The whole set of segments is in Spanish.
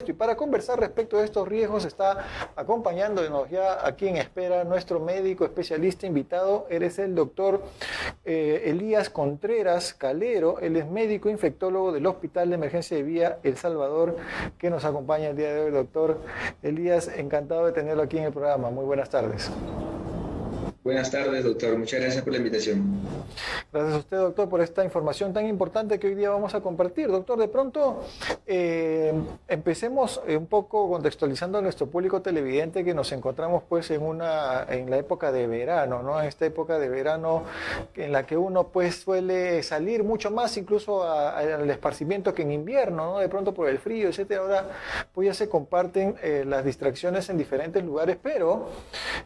Y para conversar respecto de estos riesgos está acompañándonos ya aquí en espera nuestro médico especialista invitado. Eres el doctor Elías Contreras Calero. Él es médico infectólogo del Hospital de Emergencia de Vía El Salvador, que nos acompaña el día de hoy. Doctor Elías, encantado de tenerlo aquí en el programa. Muy buenas tardes. Buenas tardes, doctor. Muchas gracias por la invitación. Gracias a usted, doctor, por esta información tan importante que hoy día vamos a compartir. Doctor, de pronto empecemos un poco contextualizando a nuestro público televidente que nos encontramos pues en la época de verano, ¿no? En esta época de verano en la que uno pues suele salir mucho más incluso al esparcimiento que en invierno, ¿no? De pronto por el frío, etcétera. Ahora pues ya se comparten las distracciones en diferentes lugares, pero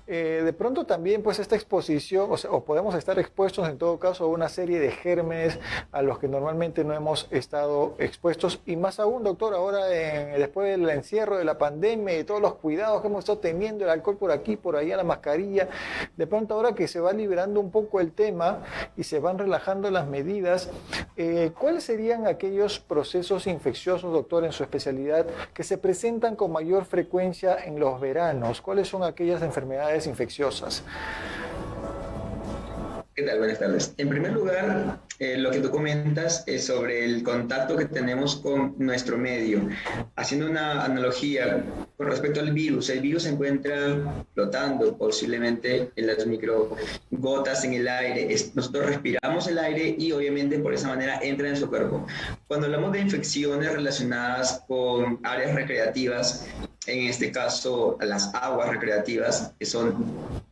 de pronto también pues esta exposición, o podemos estar expuestos en todo caso a una serie de gérmenes a los que normalmente no hemos estado expuestos, y más aún, doctor, ahora después del encierro de la pandemia y todos los cuidados que hemos estado teniendo, el alcohol por aquí, por allá, la mascarilla, de pronto ahora que se va liberando un poco el tema y se van relajando las medidas, ¿cuáles serían aquellos procesos infecciosos, doctor, en su especialidad, que se presentan con mayor frecuencia en los veranos? ¿Cuáles son aquellas enfermedades infecciosas? ¿Qué tal? Buenas tardes. En primer lugar, lo que tú comentas es sobre el contacto que tenemos con nuestro medio. Haciendo una analogía con respecto al virus, el virus se encuentra flotando posiblemente en las microgotas en el aire. Nosotros respiramos el aire y obviamente por esa manera entra en nuestro cuerpo. Cuando hablamos de infecciones relacionadas con áreas recreativas, en este caso las aguas recreativas, que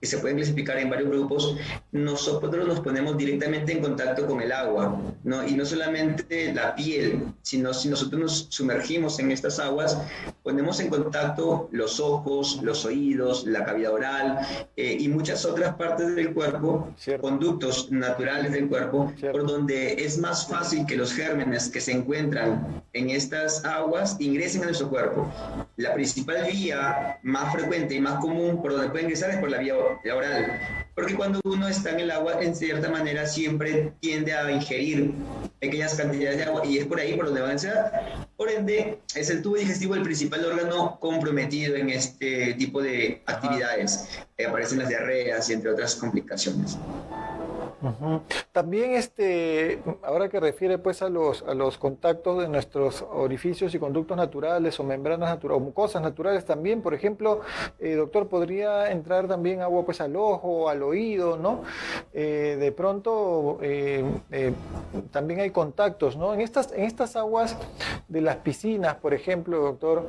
se pueden clasificar en varios grupos, nosotros nos ponemos directamente en contacto con el agua, ¿no? Y no solamente la piel, sino si nosotros nos sumergimos en estas aguas, ponemos en contacto los ojos, los oídos, la cavidad oral y muchas otras partes del cuerpo, Cierto. Conductos naturales del cuerpo, Cierto. por donde es más fácil que los gérmenes que se encuentran en estas aguas ingresen a nuestro cuerpo. La principal vía más frecuente y más común por donde puede ingresar es por la vía oral, porque cuando uno está en el agua, en cierta manera siempre tiende a ingerir pequeñas cantidades de agua y es por ahí por donde va a entrar. Por ende, es el tubo digestivo el principal órgano comprometido en este tipo de actividades. Aparecen las diarreas y entre otras complicaciones. Uh-huh. También ahora que refiere pues a los contactos de nuestros orificios y conductos naturales o membranas naturales o mucosas naturales también, por ejemplo, doctor, podría entrar también agua pues al ojo, al oído, ¿no? De pronto también hay contactos, ¿no? En estas aguas de las piscinas, por ejemplo, doctor,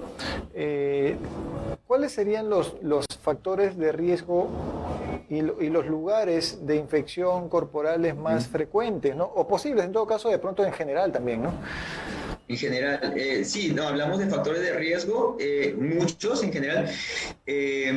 ¿cuáles serían los factores de riesgo y los lugares de infección corporales más frecuentes, ¿no? O posibles, en todo caso, de pronto en general también, ¿no? En general, sí, no, hablamos de factores de riesgo, muchos en general.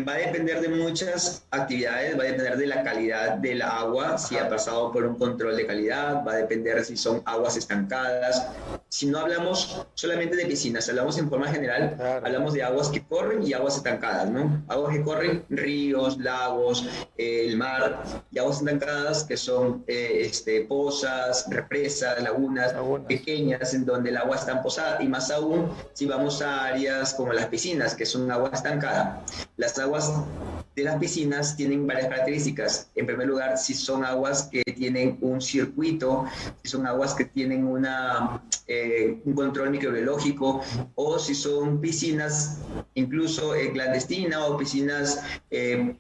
Va a depender de muchas actividades, va a depender de la calidad del agua, si ha pasado por un control de calidad, va a depender si son aguas estancadas. Si no hablamos solamente de piscinas, hablamos en forma general, claro. Hablamos de aguas que corren y aguas estancadas, ¿no? Aguas que corren, ríos, lagos, el mar, y aguas estancadas que son pozas, represas, lagunas pequeñas en donde el agua está posada, y más aún si vamos a áreas como las piscinas, que son agua estancada. Las aguas de las piscinas tienen varias características. En primer lugar, si son aguas que tienen un circuito, si son aguas que tienen un control microbiológico, o si son piscinas incluso clandestinas o piscinas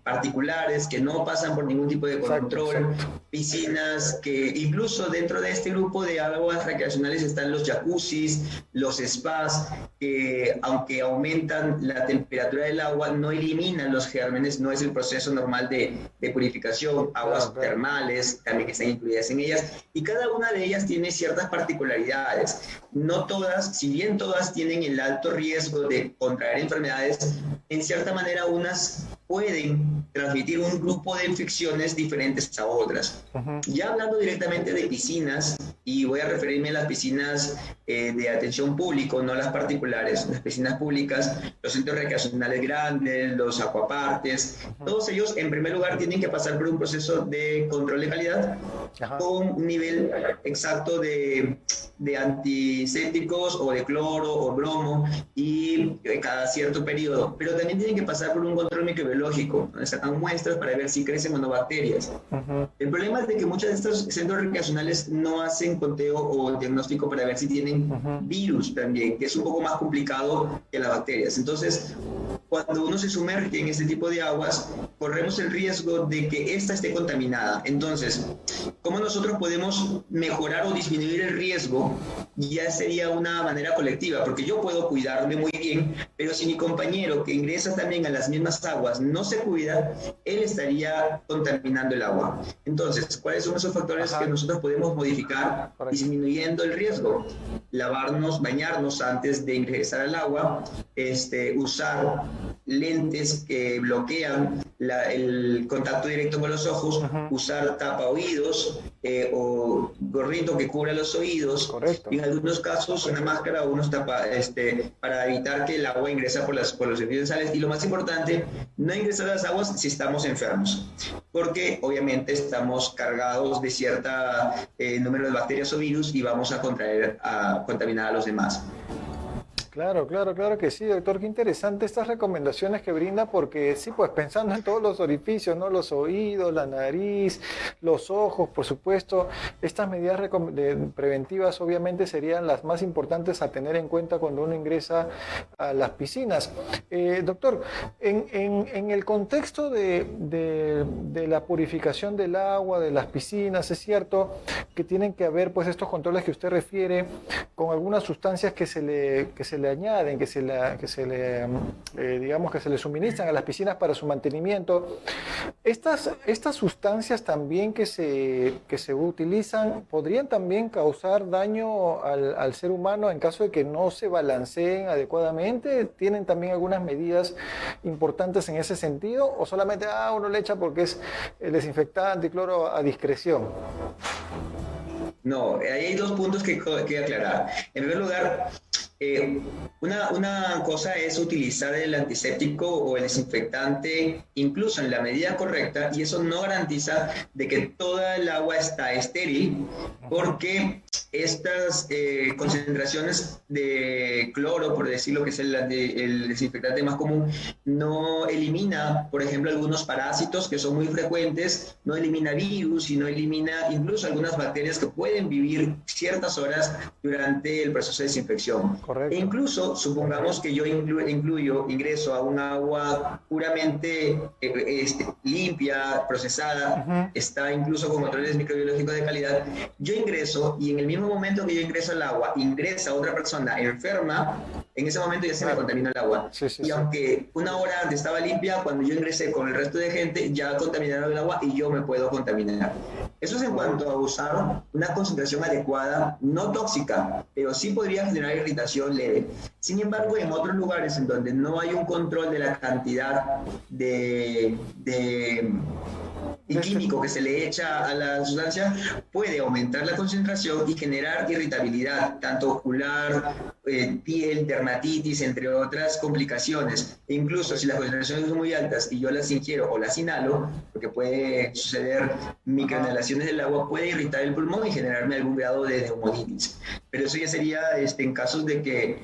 particulares que no pasan por ningún tipo de control. Exacto. Piscinas que incluso dentro de este grupo de aguas recreacionales están los jacuzzis, los spas, que aunque aumentan la temperatura del agua, no eliminan los gérmenes, no es el proceso normal de purificación. Aguas termales también están incluidas en ellas, y cada una de ellas tiene ciertas particularidades. No todas, si bien todas tienen el alto riesgo de contraer enfermedades, en cierta manera unas pueden transmitir un grupo de infecciones diferentes a otras. Uh-huh. Ya hablando directamente de piscinas, y voy a referirme a las piscinas de atención público, no las particulares, las piscinas públicas, los centros recreacionales grandes, los acuaparques, uh-huh. Todos ellos en primer lugar tienen que pasar por un proceso de control de calidad, uh-huh. Con un nivel exacto de de antisépticos o de cloro o bromo y cada cierto periodo, pero también tienen que pasar por un control microbiológico, donde sacan muestras para ver si crecen o no bacterias. El problema es de que muchos de estos centros recreacionales no hacen conteo o diagnóstico para ver si tienen virus también, que es un poco más complicado que las bacterias. Entonces, cuando uno se sumerge en este tipo de aguas, corremos el riesgo de que ésta esté contaminada. Entonces, ¿cómo nosotros podemos mejorar o disminuir el riesgo? Ya sería una manera colectiva, porque yo puedo cuidarme muy bien, pero si mi compañero que ingresa también a las mismas aguas no se cuida, él estaría contaminando el agua. Entonces, ¿cuáles son esos factores que nosotros podemos modificar disminuyendo el riesgo? Lavarnos, bañarnos antes de ingresar al agua, usar lentes que bloquean el contacto directo con los ojos, usar tapa oídos o gorrito que cubra los oídos. Correcto. Y en algunos casos una máscara o unos tapa para evitar que el agua ingrese por los servicios nasales. Y lo más importante, no ingresar a las aguas si estamos enfermos, porque obviamente estamos cargados de cierta número de bacterias o virus y vamos a contaminar a los demás. Claro, claro, claro que sí, doctor. Qué interesante estas recomendaciones que brinda, porque sí, pues pensando en todos los orificios, ¿no? Los oídos, la nariz, los ojos, por supuesto, estas medidas preventivas obviamente serían las más importantes a tener en cuenta cuando uno ingresa a las piscinas. Doctor, en el contexto de la purificación del agua, de las piscinas, es cierto que tienen que haber pues estos controles que usted refiere con algunas sustancias que se le añaden, que se le suministran a las piscinas para su mantenimiento. Estas sustancias también que se utilizan podrían también causar daño al ser humano en caso de que no se balanceen adecuadamente. ¿Tienen también algunas medidas importantes en ese sentido o solamente uno le echa porque es el desinfectante y cloro a discreción? No, ahí hay dos puntos que aclarar. En primer lugar, una cosa es utilizar el antiséptico o el desinfectante incluso en la medida correcta, y eso no garantiza de que toda el agua está estéril, porque estas concentraciones de cloro, por decirlo, que es el desinfectante más común, no elimina, por ejemplo, algunos parásitos que son muy frecuentes, no elimina virus y no elimina incluso algunas bacterias que pueden vivir ciertas horas durante el proceso de desinfección. Correcto. E incluso, supongamos que yo ingreso a un agua puramente limpia, procesada, está incluso con controles microbiológicos de calidad, yo ingreso y en el mismo momento que yo ingreso al agua, ingresa otra persona enferma, en ese momento ya se me contamina el agua. Y aunque una hora antes estaba limpia, cuando yo ingresé con el resto de gente, ya contaminaron el agua y yo me puedo contaminar. Eso es en cuanto a usar una concentración adecuada, no tóxica, pero sí podría generar irritación leve. Sin embargo, en otros lugares en donde no hay un control de la cantidad de químico que se le echa a la sustancia, puede aumentar la concentración y generar irritabilidad, tanto ocular, piel, dermatitis, entre otras complicaciones. E incluso si las concentraciones son muy altas y yo las ingiero o las inhalo, porque puede suceder microinhalaciones del agua, puede irritar el pulmón y generarme algún grado de neumonitis. Pero eso ya sería en casos de que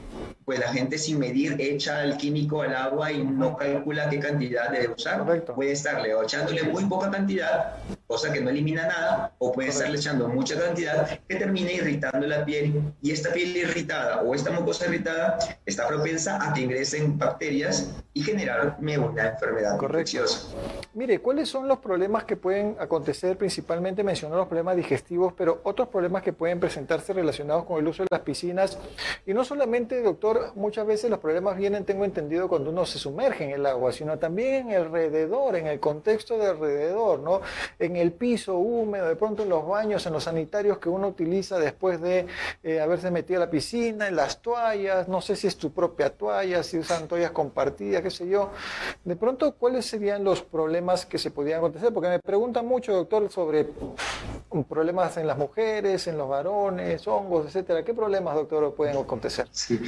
pues la gente sin medir echa el químico al agua y no calcula qué cantidad debe usar. Correcto. Puede estarle echándole muy poca cantidad, cosa que no elimina nada, o puede estarle echando mucha cantidad que termine irritando la piel, y esta piel irritada o esta mucosa irritada está propensa a que ingresen bacterias y generarme una enfermedad infecciosa. Mire, ¿cuáles son los problemas que pueden acontecer? Principalmente mencionó los problemas digestivos, pero otros problemas que pueden presentarse relacionados con el uso de las piscinas. Y no solamente, doctor, muchas veces los problemas vienen, tengo entendido, cuando uno se sumerge en el agua, sino también en el alrededor, en el contexto de alrededor, ¿no? En el piso húmedo, de pronto en los baños, en los sanitarios que uno utiliza después de haberse metido a la piscina, en las toallas, no sé si es tu propia toalla, si usan toallas compartidas, qué sé yo. De pronto, ¿cuáles serían los problemas que se podrían acontecer? Porque me preguntan mucho, doctor, sobre problemas en las mujeres, en los varones, hongos, etcétera. ¿Qué problemas, doctor, pueden acontecer? Sí.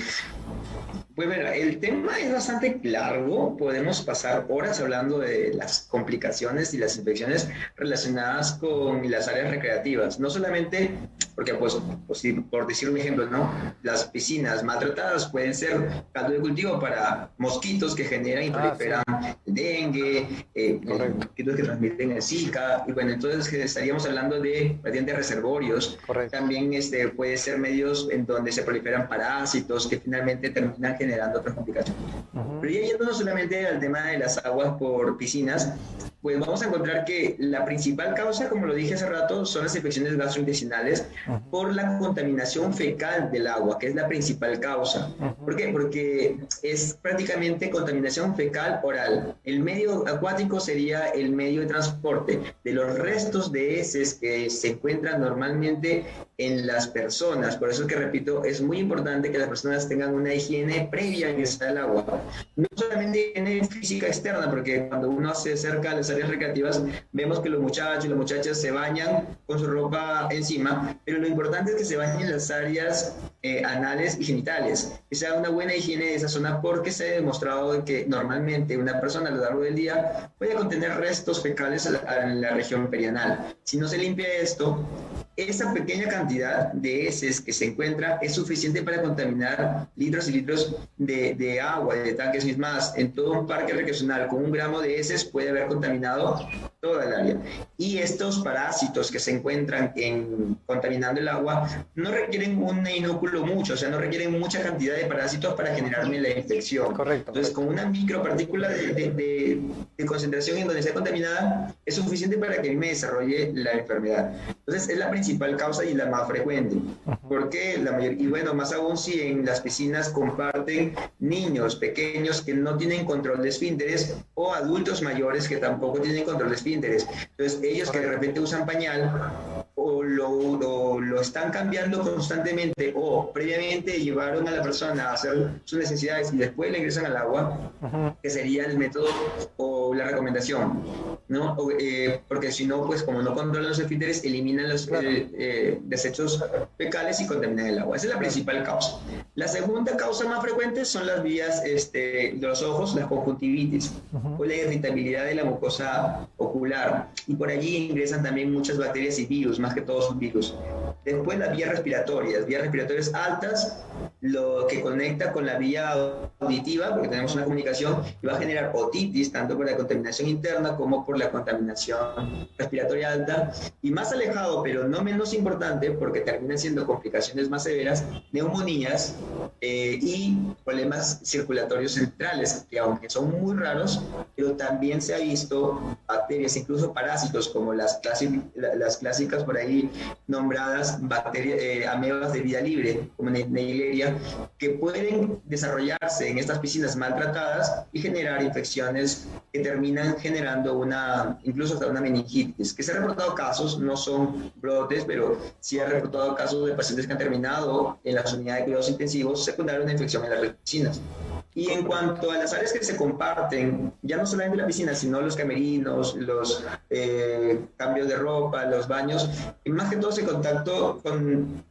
Pues mira, el tema es bastante largo, podemos pasar horas hablando de las complicaciones y las infecciones relacionadas con las áreas recreativas. No solamente porque por decir un ejemplo, ¿no? Las piscinas maltratadas pueden ser caldo de cultivo para mosquitos que generan y proliferan el dengue, mosquitos que transmiten el Zika, y bueno, entonces estaríamos hablando de reservorios. Correcto. También puede ser medios en donde se proliferan parásitos que finalmente terminan generando otras complicaciones. Pero ya yéndonos solamente al tema de las aguas por piscinas, pues vamos a encontrar que la principal causa, como lo dije hace rato, son las infecciones gastrointestinales por la contaminación fecal del agua, que es la principal causa. ¿Por qué? Porque es prácticamente contaminación fecal oral. El medio acuático sería el medio de transporte de los restos de heces que se encuentran normalmente en las personas. Por eso que repito, es muy importante que las personas tengan una higiene previa en el agua. No solamente higiene física externa, porque cuando uno se acerca a las áreas recreativas, vemos que los muchachos y las muchachas se bañan con su ropa encima, pero lo importante es que se bañen en las áreas anales y genitales, que sea una buena higiene de esa zona, porque se ha demostrado que normalmente una persona a lo largo del día puede contener restos fecales en la región perianal. Si no se limpia esto, esa pequeña cantidad de heces que se encuentra es suficiente para contaminar litros y litros de agua, de tanques mismas. En todo un parque recreacional con 1 gramo de heces puede haber contaminado toda el área. Y estos parásitos que se encuentran contaminando el agua no requieren un inóculo mucho, o sea, no requieren mucha cantidad de parásitos para generarme la infección. Correcto. Entonces, con una micropartícula de concentración en donde esté contaminada, es suficiente para que a mí me desarrolle la enfermedad. Entonces, es la principal causa y la más frecuente. Porque y bueno, más aún si en las piscinas comparten niños pequeños que no tienen control de esfínteres o adultos mayores que tampoco tienen control de esfínteres. Entonces, ellos que de repente usan pañal o lo están cambiando constantemente o previamente llevaron a la persona a hacer sus necesidades y después le ingresan al agua, que sería el método o la recomendación, ¿no? Porque si no, pues como no controlan los esfínteres, eliminan los desechos fecales y contaminan el agua. Esa es la principal causa. La segunda causa más frecuente son las vías de los ojos, la conjuntivitis, o la irritabilidad de la mucosa ocular, y por allí ingresan también muchas bacterias y virus, más que todos son virus. Después las vías respiratorias altas, lo que conecta con la vía auditiva, porque tenemos una comunicación, y va a generar otitis, tanto por la contaminación interna como por la contaminación respiratoria alta, y más alejado, pero no menos importante, porque terminan siendo complicaciones más severas, neumonías y problemas circulatorios centrales, que aunque son muy raros, pero también se ha visto bacterias, incluso parásitos, como las clásicas por ahí nombradas bacterias, amebas de vida libre, como Neisseria, que pueden desarrollarse en estas piscinas maltratadas y generar infecciones que terminan generando incluso hasta una meningitis. Que se han reportado casos, no son brotes, pero sí han reportado casos de pacientes que han terminado en las unidades de cuidados intensivos secundaria a una infección en las piscinas. Y en cuanto a las áreas que se comparten, ya no solamente la piscina, sino los camerinos, los cambios de ropa, los baños, y más que todo ese contacto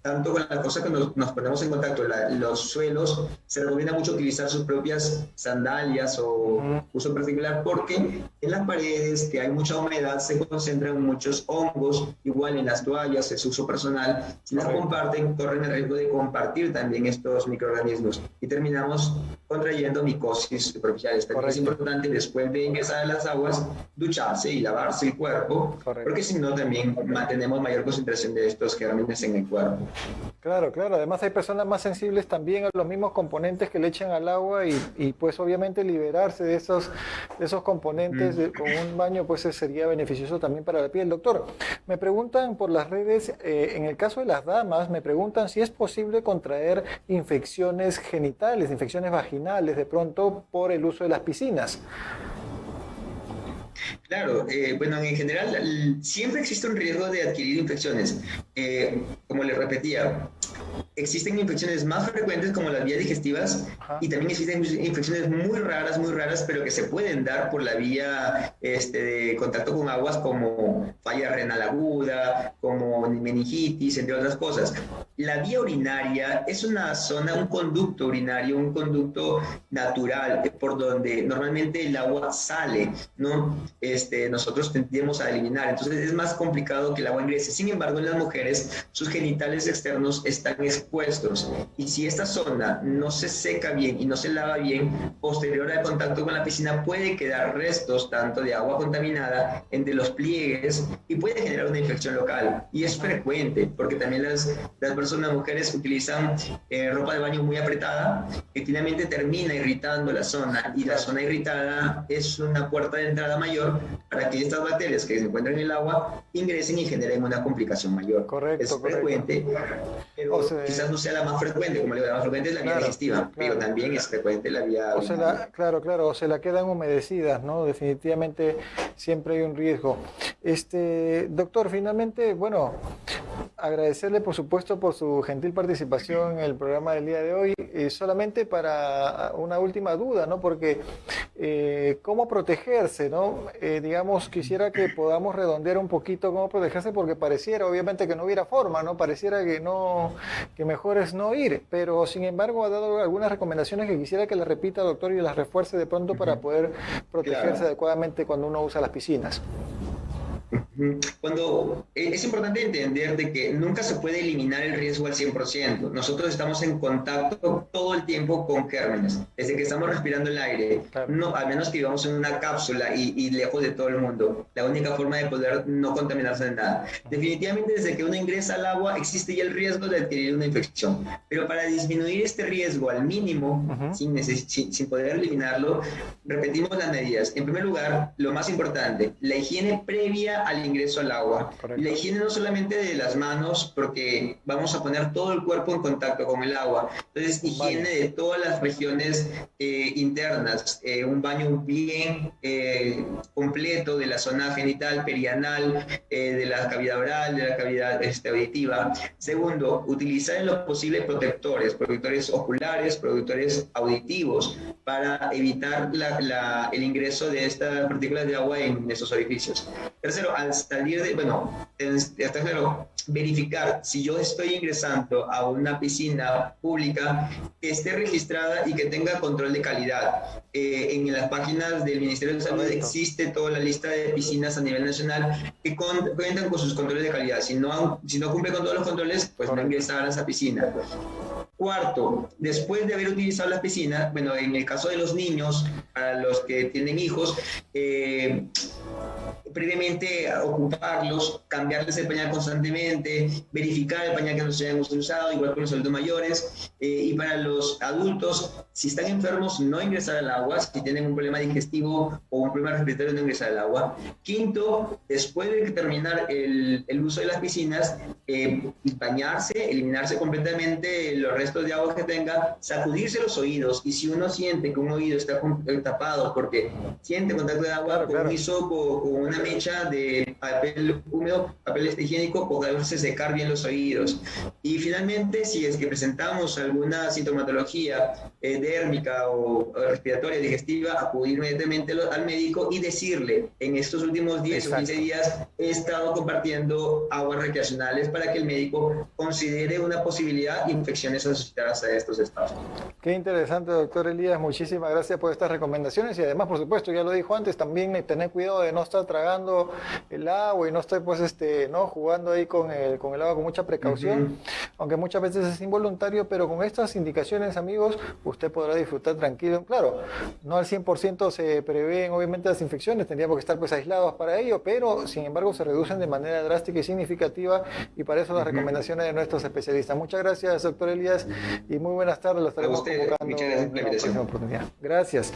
tanto con la cosa que nos ponemos en contacto, los suelos, se recomienda mucho utilizar sus propias sandalias o uso particular, porque en las paredes, que hay mucha humedad, se concentran muchos hongos, igual en las toallas, es uso personal. Si las comparten, corren el riesgo de compartir también estos microorganismos y terminamos contrayendo micosis superficiales. También es importante después de ingresar a las aguas ducharse y lavarse el cuerpo, porque si no también mantenemos mayor concentración de estos gérmenes en el cuerpo. Claro, claro. Además hay personas más sensibles también a los mismos componentes que le echan al agua y pues obviamente liberarse de esos componentes con un baño pues sería beneficioso también para la piel. Doctor, me preguntan por las redes, en el caso de las damas, me preguntan si es posible contraer infecciones genitales, infecciones vaginales de pronto por el uso de las piscinas. Claro, bueno, en general siempre existe un riesgo de adquirir infecciones. Como les repetía, existen infecciones más frecuentes como las vías digestivas y también existen infecciones muy raras, pero que se pueden dar por la vía de contacto con aguas como falla renal aguda, como meningitis, entre otras cosas. La vía urinaria es una zona, un conducto urinario, un conducto natural por donde normalmente el agua sale, ¿no? Nosotros tendemos a eliminar, entonces es más complicado que el agua ingrese. Sin embargo, en las mujeres, sus genitales externos están expuestos y si esta zona no se seca bien y no se lava bien, posterior al contacto con la piscina puede quedar restos tanto de agua contaminada entre los pliegues y puede generar una infección local. Y es frecuente porque también las personas, mujeres, utilizan ropa de baño muy apretada que finalmente termina irritando la zona y la zona irritada es una puerta de entrada mayor para que estas bacterias que se encuentran en el agua ingresen y generen una complicación mayor. Correcto, es frecuente, pero quizás no sea la más frecuente, como le digo, la más frecuente es la vía digestiva, pero también es frecuente la vía claro, o se la quedan humedecidas, ¿no? Definitivamente siempre hay un riesgo. Doctor, finalmente, bueno, agradecerle por supuesto por su gentil participación en el programa del día de hoy. Solamente para una última duda, ¿no? Porque ¿cómo protegerse, ¿no? Digamos, quisiera que podamos redondear un poquito cómo protegerse, porque pareciera obviamente que no hubiera forma, ¿no? Pareciera que mejor es no ir, pero sin embargo ha dado algunas recomendaciones que quisiera que las repita, doctor, y las refuerce de pronto para poder protegerse adecuadamente cuando uno usa las piscinas. Cuando es importante entender de que nunca se puede eliminar el riesgo al 100%. Nosotros estamos en contacto todo el tiempo con gérmenes, desde que estamos respirando el aire, no, al menos que vivamos en una cápsula y lejos de todo el mundo. La única forma de poder no contaminarse de nada. Definitivamente desde que uno ingresa al agua existe ya el riesgo de adquirir una infección, pero para disminuir este riesgo al mínimo, sin poder eliminarlo, repetimos las medidas. En primer lugar, lo más importante, la higiene previa al ingreso al agua. Correcto. La higiene no solamente de las manos, porque vamos a poner todo el cuerpo en contacto con el agua. Entonces, higiene de todas las regiones internas. Un baño bien completo de la zona genital, perianal, de la cavidad oral, de la cavidad auditiva. Segundo, utilizar en lo posible protectores oculares, protectores auditivos, para evitar el ingreso de estas partículas de agua en esos orificios. Tercero, al salir tercero, verificar si yo estoy ingresando a una piscina pública que esté registrada y que tenga control de calidad. En las páginas del Ministerio de Salud existe toda la lista de piscinas a nivel nacional que cuentan con sus controles de calidad. Si no cumple con todos los controles, pues no ingresar a esa piscina. Cuarto, después de haber utilizado las piscinas, bueno, en el caso de los niños, para los que tienen hijos, previamente ocuparlos, cambiarles el pañal constantemente, verificar el pañal que no se hayan usado, igual con los adultos mayores, y para los adultos, si están enfermos, no ingresar al agua, si tienen un problema digestivo o un problema respiratorio, no ingresar al agua. Quinto, después de terminar el uso de las piscinas, bañarse, eliminarse completamente los restos de agua que tenga, sacudirse los oídos, y si uno siente que un oído está tapado porque siente contacto de agua, con un hisopo, con una mecha de papel húmedo, papel higiénico, poderse secar bien los oídos. Y finalmente, si es que presentamos alguna sintomatología dérmica o respiratoria, digestiva, acudir inmediatamente al médico y decirle, en estos últimos 10 o 15 días he estado compartiendo aguas recreacionales, para que el médico considere una posibilidad de infecciones asociadas a estos estados. Qué interesante, doctor Elías. Muchísimas gracias por estas recomendaciones, y además, por supuesto, ya lo dijo antes, también tener cuidado de no estar tragando el agua y no estar no jugando ahí con el agua con mucha precaución, aunque muchas veces es involuntario, pero con estas indicaciones, amigos, usted podrá disfrutar tranquilo. Claro, no al 100% se prevén obviamente las infecciones, tendríamos que estar aislados para ello, pero sin embargo se reducen de manera drástica y significativa, y para eso las recomendaciones de nuestros especialistas. Muchas gracias, doctor Elías, y muy buenas tardes. Lo estaremos convocando en la próxima oportunidad. Gracias.